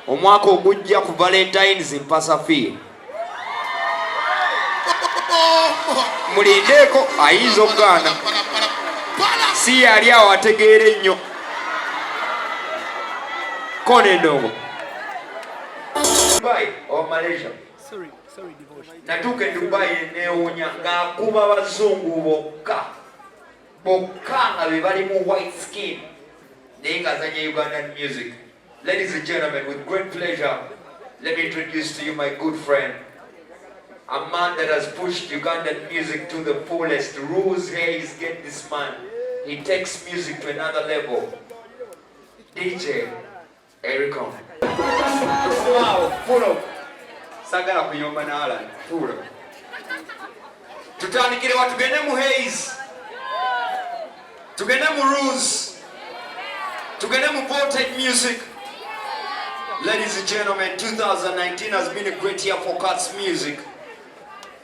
omwaka ogujja ku Valentines mpasa fee. Mulindeeko ayinza okugaana. Si yali awo ategeera ennyo. Kone ndongo. Dubai or Malaysia? Sorry, devotion. Natuuka Dubai neewuunya ng'akuba bazungu bokka nga be bali mu white skin naye ng'azanya Ugandan music. Ladies and gentlemen, with great pleasure, let me introduce to you my good friend, a man that has pushed Ugandan music to the fullest. Rules Hayes, get this man. He takes music to another level. DJ Ericom. Wow, full of sagala kuyomba na Alan. Full of. Tutandikire watu tugende mu Hayes. Tugende mu Rules. Tugende mu Voltage Music. Ladies and gentlemen, 2019 has been a great year for Cats music.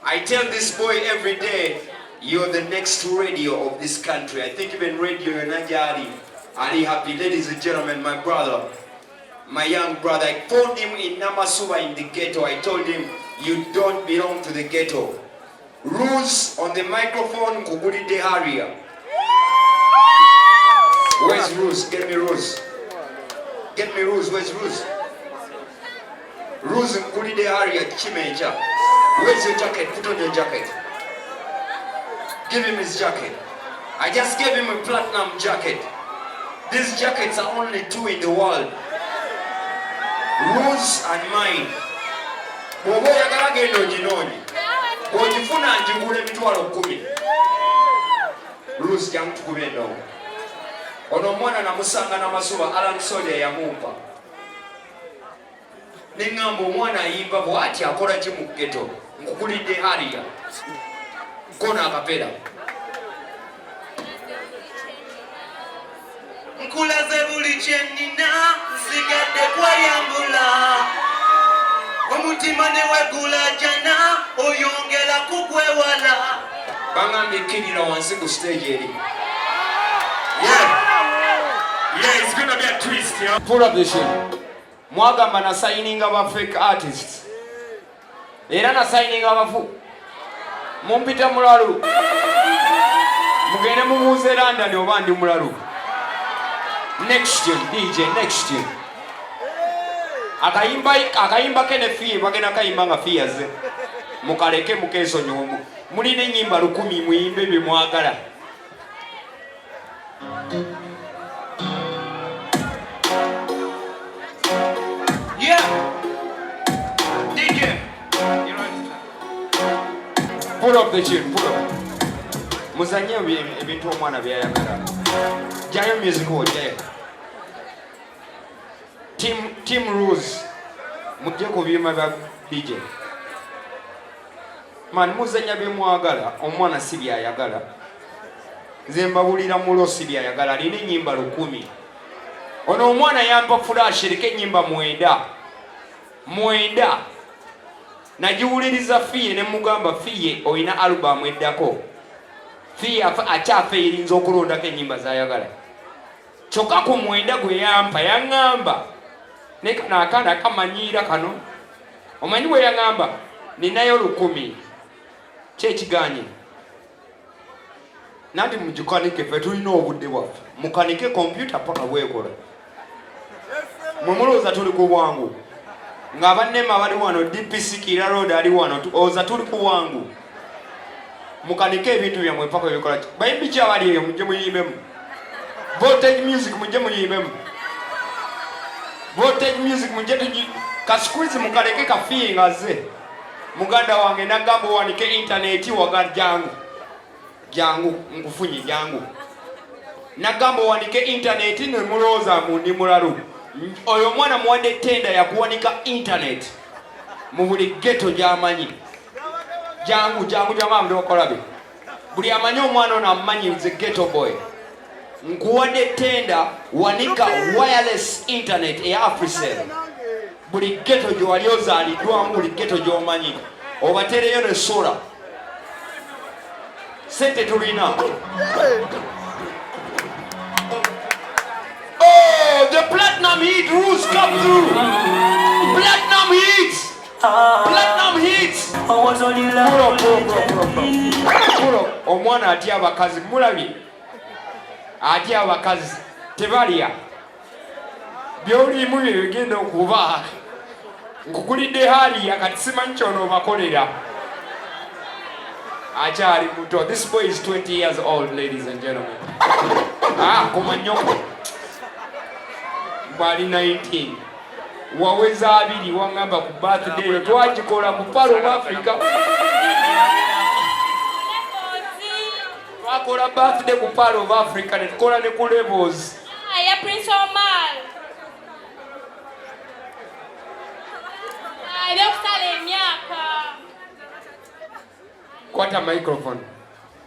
I tell this boy every day, you're the next radio of this country. I think even radio Najari, Ali Happy. Ladies and gentlemen, my brother, my young brother, I phoned him in Namasuba in the ghetto. I told him, you don't belong to the ghetto. Rules on the microphone, Kuguri de Haria. Where's Rules? Get me Rules. Get me Rules. Where's Rules? Rules Kuguri de Haria, Chimeja. Where's your jacket? Put on your jacket. Give him his jacket. I just gave him a platinum jacket. These jackets are only 2 in the world. Rules and mine. Bobo yagala gendo jinoni. Bojifuna njingule mitwalo 10. Rules jangu tukubendo. Ono mwana namusanga Namasuba Alan Soja ya mumpa. Ningambo mwana yimba bwati akola ki mu ghetto. Nkukulidde Haria. Kona akapera. Nkulaze buli kyenina nsigadde kweyambula. Omutima ne wegula jana oyongera kukwewala. Bangambye kirira wansi ku stage eri. Yeah, it's gonna be a twist, you know. Pull up the shit. Mwagamba na signing aba fake artists. Era na signing abafu. Mumpita mulalu. Mugende mumuuze London oba ndi mulalu. Next tune, DJ, next tune. Akayimba kene fee, bagenda kayimba nga fee yaze. Mukaleke mukeso nyomu. Muline nyimba 10 muyimbe bye mwagala. Pull up the tune, pull up. Muzanye ebintu omwana byayagala. Jayo music ho, jayo. Team Rules. Mujje ku byuma bya DJ. Man muzanya bimwagala, omwana si byayagala. Nze mbabulira mulo si byayagala, alina ennyimba 10. Ono omwana yampa flash eriko ennyimba 9. Nagiwuliriza Fiye ne mugamba Fiye oyina album eddako. Fiye akyafa erinza okulondako ennyimba zayagala. Kyokka ku 9 gwe yampa yaŋŋamba ne kano akaana kamanyiira kano. Omanyi bwe yaŋŋamba ninayo 10. Kyekiganye. Nati mugikanike ffe tulina obudde bwaffe. Mukanike kompyuta paka bwekola. Mumulooza tuli ku bwangu. Nga bannema bali wano DPC Kira Road ali wano oza tuli ku wangu. Mukanike ebintu byammwe paka ebikola. Bayimbi ki abali eyo mujje muyimbemu. Voltage Music mujje muyimbemu. Voltage Music mujje tuji kasqueeze mukaleke kafiye ngaze. Muganda wange nagamba wanike internet waga jangu nkufunye jangu. Nagamba wanike internet ne mulooza mundi mulalu. Oyo mwana muwadde tenda ya kuwanika internet mu buli ghetto gy'amanyi. Jangu jamaa ndokolabe. Buli amanyi omwana ono amanyi nze ghetto boy. Nkuwadde tenda wanika wireless internet e Africell. Buli ghetto gye wali ozaaliddwamu, buli ghetto gy'omanyi. Obatereyo ne sola. Sente tulina. The platinum heat rules come through. Platinum hits. Pulo omwana atya abakazi mulabye. Atya abakazi tebalya. Byolimu bye bigenda okuba. Nkukulidde hali akati simanyi kyono bakolera. Achari muto. This boy is 20 years old, ladies and gentlemen. Komanyoko. Bali 19. Waweza abiri wangamba ku birthday twagikola ku Palo of Africa. Twakola birthday ku Palo of Africa ne tukola ne ku Levels. Ya Prince Omar. Kusala emyaka. Kwata microphone.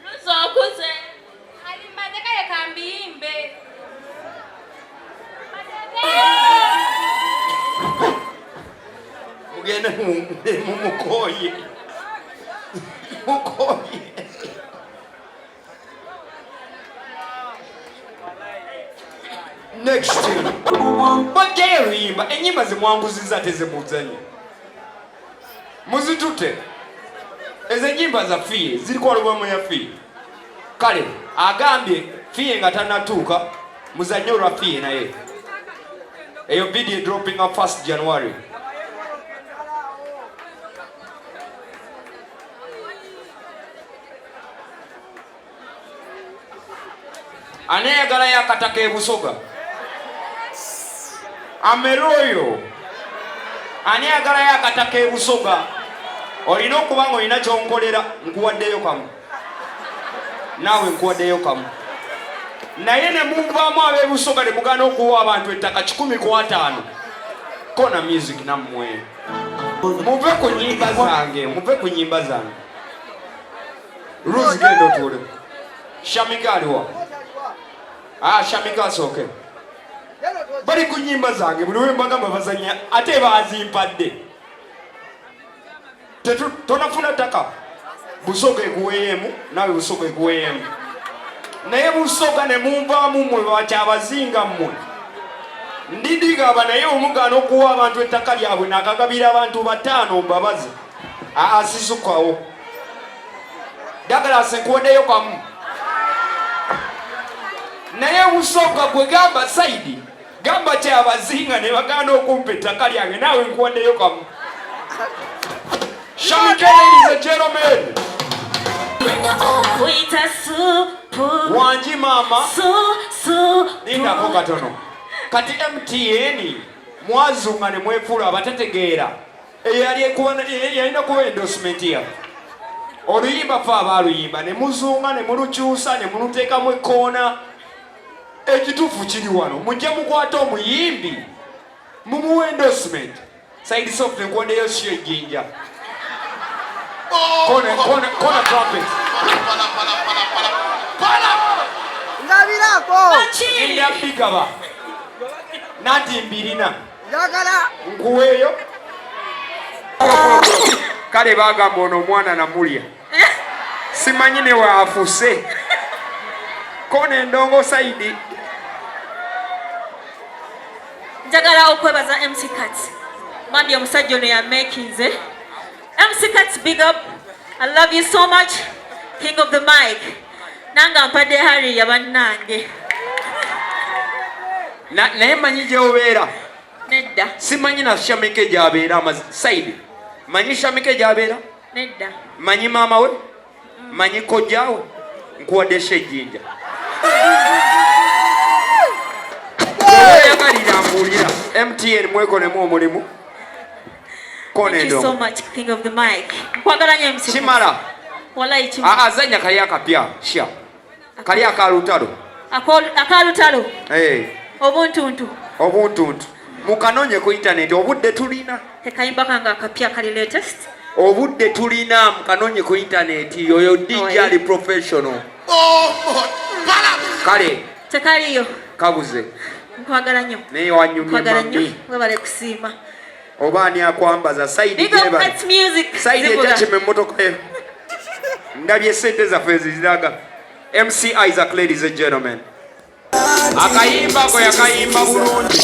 Luzokuze. Alimbadeka yakambimbe. Mugende mumukoye. Mukoye. Next year. Bageyo yimba enyimba zimwanguziza tezemuzanye. Muzitute. Ezo enyimba za fiye ziriko alubamu ya fiye. Kale agambye fiye nga tanatuuka muzanye olwa fiye naye. Eyo video dropping on 1st January. Anayagala yakataka ebusoga. Ameroyo. Anayagala yakataka ebusoga. Olina okuba ng'olina kyonkolera nkuwaddeyo kamu. Naawe nkuwaddeyo kamu. Naye ne muvaamu ab'ebusoga ne mugana okuwa abantu ettaka 1,500. Kona music nammwe. Muve ku nnyimba zange. Muve ku nnyimba zange. Rose genda otuule. Shamika aliwa. Shamika asooke. Bali ku nnyimba zange buli we mbagamba bazanya ate baazimpadde. Tonafuna ttaka. Busoga ekuweeyemu nawe busoga ekuweeyemu. Naye busoga ne muvaamu mmwe bakyabazinga mmwe. Ndidigaba naye omugano okuwa abantu ettaka lyabwe nakagabira abantu 5 mbabazi. Sisukawo. Douglas nkuwaddeyo kamu. Naye busoga gwe gamba Saidi. Gamba kyabazinga ne bagana okumpa ettaka lyange naawe nkuwaddeyo kamu. Shamika, ladies and gentlemen. Wanji mama. Linda ko katono. Kati MTN mwazunga ne mwefula abatategeera. Yalina kuba endorsement ya. Oluyimba fa abaluyimba ne muzunga ne mulukyusa ne muluteekamu ekkoona. Ekituufu kiri wano. Mujje mukwata omuyimbi. Mumuwa endorsement. Side soft nkuwaddeyo syo ejjinja. Kona trumpet. Ngabirako. Inda bigaba. Nati mbirina. Yakala. Nkuweyo. Kale bagamba ono omwana namulya. Simanyi ne waafuse. Kona endongo Saidi. Njagala okwebaza MC Kat. Mandi omusajja ono ya makinze. MC Kat, big up. I love you so much. King of the mic. Nanga mpade hari yabanange. Naye manyi gyeobeera. Nedda. Simanyi na Shamike gy'abeera Saidi. Manyi Shamike gy'abeera? Nedda. Manyi maama we? Manyi kojjaawe? Nkuwadde ejjinja. Yagalira mbuulira. MTN mwekolemu omulimu. Thank you so much, King of the mic. Nkwagala nnyo MC. Kimala. Wallahi kimala. Azanya kali akapya. Sha. Kali akalutalo. Akalutalo. Obuntuntu. Mukanonye ku internet obudde tulina. Tekayimba kanga akapya kali latest. Obudde tulina mukanonye ku internet yoyo DJ ali professional. Kale. Tekaliyo. Kabuze. Nkwagala nnyo. Naye wanyumye mambi. Webale kusiima. Obani akwambaza Saidi Big up Kat music. Saidi ejachime mmotoka ye. Ndabye sente zaffe ziraga. MC Isaac, ladies and gentlemen. Akayimba ko yakayimba bulungi.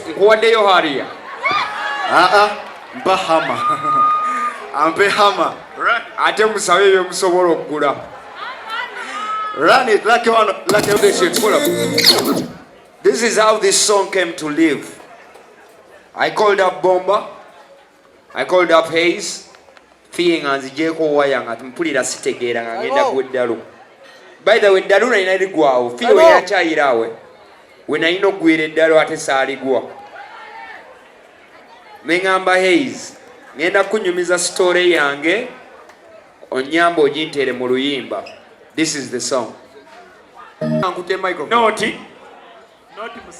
Nkuwaddeyo hariya. Bahama. Ampe hama. Ate musabe byo musobola okugula. Run it like they should pull up. This is how this song came to live. I called up Bomba. I called up Hayes. Feeling as Jeko Wayang at Mpulira Sitegera and end up with Daru. By the way, Daru and I go. Feel where I irawe. When I know Guide Daru at a Sarigua. Mengamba Hayes. Ngenda kunyumiza story yange onyambo jintere mu luyimba. This is the song. Ankute microphone. Noti.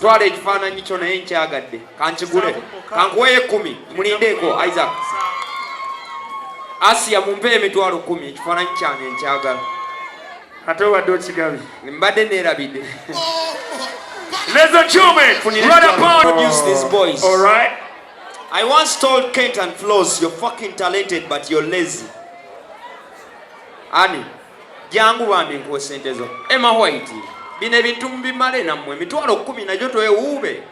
Twale ekifaananyi kyo naye nkyagadde. Kankigule. Kankuweyo 10. Mulindeko Isaac. Asia mumpe emitwalo 10. Ekifaananyi kyange nkyagala. Ate obadde okigabi. Mbadde neerabidde. Ladies and gentlemen, right upon produce these boys. All right. I once told Kent and Flows, you're fucking talented, but you're lazy. Ani, jangu wambi nkuwe sentezo. Emma White, bine bintu mbimale na mwe. Mitwalo 10 na joto ube.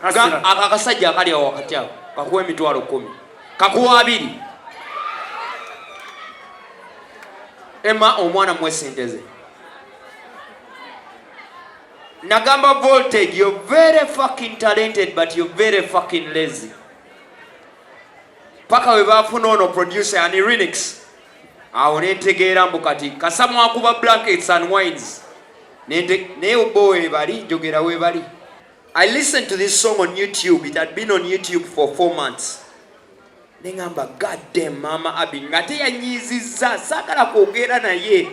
Akakasajja akali ya wakati yao. Kakuwe mitwalo 10. Kakuwa 2. Emma omwana mwe senteze. Nagamba Voltage, you're very fucking talented, but you're very fucking lazy. Paka webafuna ono producer ani Renix. Awo netegeera mbukati kasamu akuba Blankets and Wines. Ne boy bali jogera we bali. I listened to this song on YouTube. It had been on YouTube for 4 months. Nengamba goddamn mama Abi ngate yanyiziza sakala kwogera naye.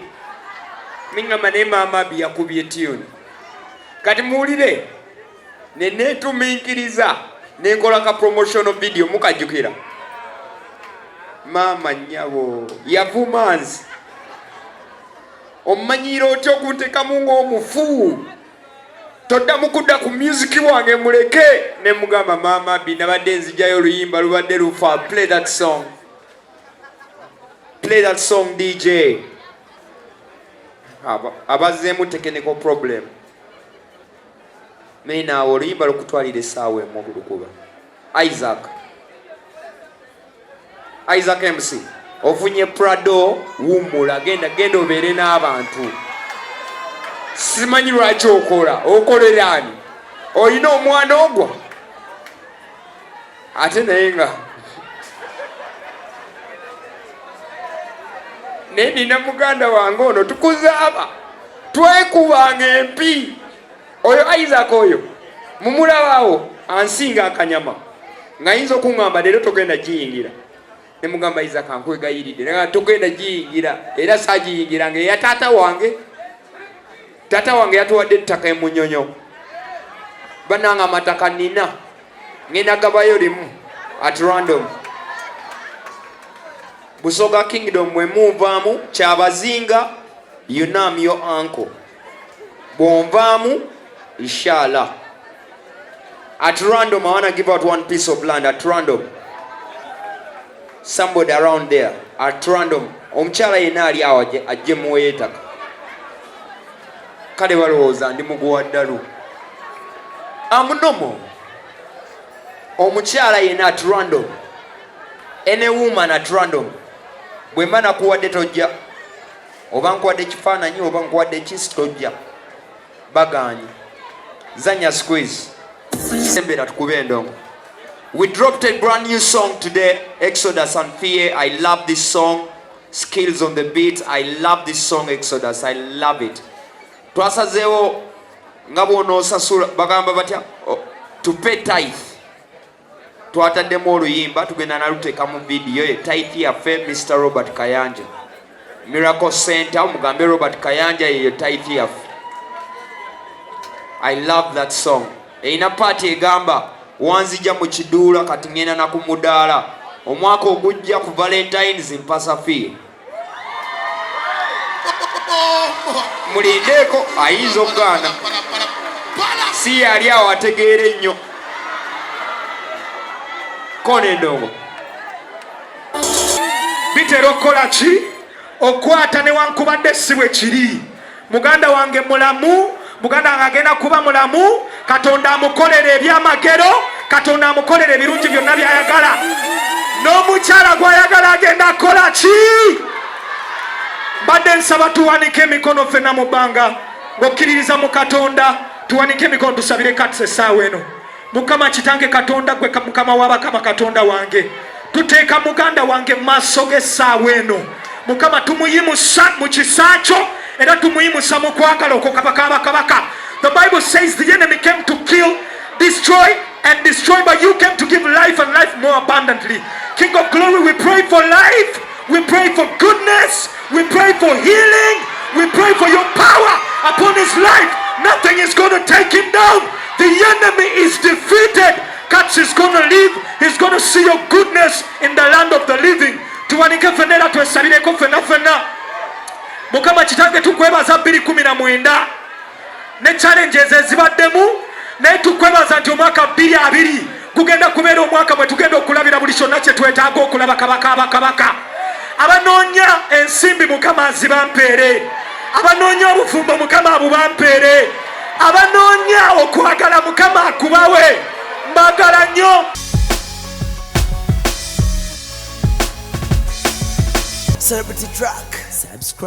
Nengamba ne mama Abi yakubye tune. Kati muulire netuminkiriza nenkola ka promotional video mukajukira mama nyabo yavumanzi omanyiro otyo kunteka mungo omufu todda mukudda ku music wange muleke ne mugamba mama binabadde nzijayo oluyimba lubadde lufa. Play that song DJ. Abazeemu technical problem. Mena oluyimba lukutwalira essaawa emu okulukuba. Isaac MC ofunye Prado wumula genda obeere n'abantu. Simanyi lwaki okolera ani? Olina omwana ogwa ate naye nga nina muganda wange ono tukuzaaba twekubanga empi. Oyo Isaac oyo mumulabaawo ansinga akanyama ngayinza okuŋŋamba leero togenda giyingira. Ne mugamba Isaac ankwegayiridde nga togenda giyingira era saagiyingira ng'eya taata wange yatuwadde ettaka e Munyonyo. Bannange amataka nina ngenda gabayo limu at random. Busoga Kingdom mwe muvaamu Kyabazinga, you know I'm your uncle. Bwonvaamu inshallah. At random, I want to give out one piece of land at random. Somebody around there at random. Omukyala yenna ali awo ajje muweeyo ettaka. Kale balowooza ndi muguwa ddalu. Amunomo. Omukyala yenna at random. Any woman at random. Bwe mba nakuwadde tojja. Oba nkuwadde ekifaananyi oba nkuwadde ekisi tojja. Bagaanyi. Zanya squeeze. We dropped a brand new song today, Exodus and Fear. I love this song. Skills on the beat. I love this song, Exodus. I love it. Twasazeewo nga bw'onoosasula bagamba batya tupe tithe. Twataddemu oluyimba tugenda naluteeka mu video ye tithe yaffe Mr. Robert Kayanja. Miracle Center omugambe Robert Kayanja yeyo tithe yaffe. I love that song. Eina party egamba wanzija mu kiduula kati ngenda na ku mudaala omwaka ogujja ku Valentines mpasa fee. Mulindeko ayinza okugaana. Si yali awo ategeera ennyo. Kone ndongo. Bitera okukola ki? Okwata newankubadde si bwe kiri. Muganda wange mulamu. Muganda wange agenda kuba mulamu. Katonda amukolera ebyamagero. Katonda amukolere ebirungi byonna by'ayagala. N'omukyala gw'ayagala agenda akola ki? Badde nsaba tuwanike emikono ffenna mu bbanga ng'okkiririza mu Katonda. Tuwanike emikono tusabire Katsi essaawa eno. Mukama kitange Katonda gwe Mukama w'abakama Katonda wange. Tuteeka muganda wange mu maaso g'essaawa eno. Mukama tumuyimusa mu kisa kyo era tumuyimusa mu kwagala okukabaka. The Bible says the enemy came to kill, destroy, but you came to give life and life more abundantly. King of glory, we pray for life. We pray for goodness. We pray for healing. We pray for your power upon his life. Nothing is going to take him down. The enemy is defeated. Katz is going to live. He's going to see your goodness in the land of the living. Tuwanike fenera twesabireko fenna. Mukama kitange tukwebaza 2019 ne challenges ezibaddemu naye tukwebaza nti omwaka 2020 kugenda kubeera omwaka bwe tugenda okulabira buli kyonna kye twetaaga okulaba kabaka. Abanoonya ensimbi Mukama azibampeere. Abanoonya obufumbo Mukama abubampeere. Abanoonya okwagala Mukama akubawe. Mbagala nnyo. Celebrity Track. Subscribe.